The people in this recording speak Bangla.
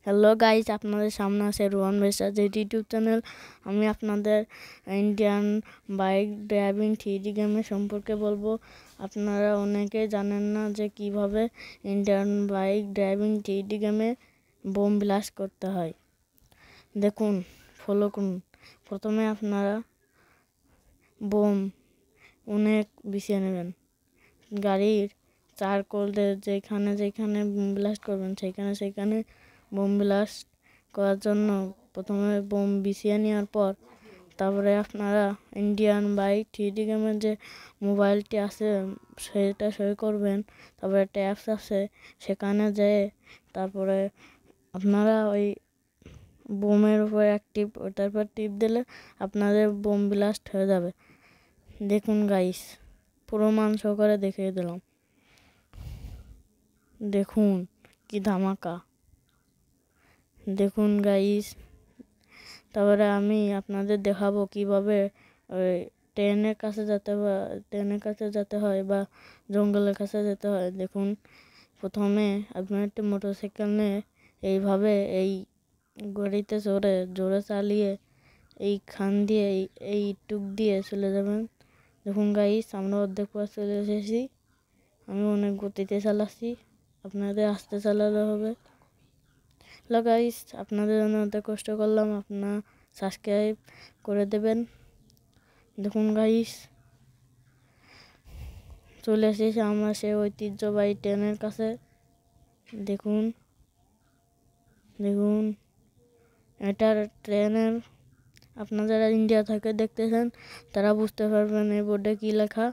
হ্যালো গাইস, আপনাদের সামনে আছে রোহান ভেসাজ ইউটিউব চ্যানেল। আমি আপনাদের ইন্ডিয়ান বাইক ড্রাইভিং 3D গেমের সম্পর্কে বলবো। আপনারা অনেকেই জানেন না যে কিভাবে ইন্ডিয়ান বাইক ড্রাইভিং 3D গেমে বোম ব্লাস্ট করতে হয়। দেখুন, ফলো করুন। প্রথমে আপনারা বোম অনেক বিছিয়ে নেবেন। গাড়ির চারকোলে যেখানে যেখানে বোম ব্লাস্ট করবেন সেখানে বোম ব্লাস্ট করার জন্য প্রথমে বোম বিছিয়ে নেওয়ার পর তারপরে আপনারা ইন্ডিয়ান বাইক 3D গেমের যে মোবাইলটি আছে সেটা সই করবেন। তারপরে একটা অ্যাপস আছে, সেখানে যেয়ে তারপরে আপনারা ওই বোমের উপর ওটার পর টিপ দিলে আপনাদের বোম ব্লাস্ট হয়ে যাবে। দেখুন গাইস, প্রমাণ সহকারে দেখিয়ে দিলাম। দেখুন কি ধামাকা। দেখুন গাইস, তারপরে আমি আপনাদের দেখাবো কিভাবে ওই ট্রেনের কাছে যেতে হয় বা জঙ্গলের কাছে যেতে হয়। দেখুন, প্রথমে আপনার একটি মোটরসাইকেল নিয়ে এইভাবে এই গাড়িতে চড়ে জোরে চালিয়ে এই খান দিয়ে এই টুক দিয়ে চলে যাবেন। দেখুন গাইস, আমরা অর্ধেক পথ চলে এসেছি। আমি অনেক গতিতে চালাচ্ছি, আপনাদের আস্তে চালাতে হবে। হ্যালো গাইস, আপনাদের জন্য অত কষ্ট করলাম, আপনারা সাবস্ক্রাইব করে দেবেন। দেখুন গাইস, চলে এসেছি আমরা সেই ঐতিহ্যবাহী ট্রেনের কাছে। দেখুন দেখুন এটার ট্রেনের, আপনারা যারা ইন্ডিয়া থেকে দেখতেছেন তারা বুঝতে পারবেন এই বোর্ডে কী লেখা।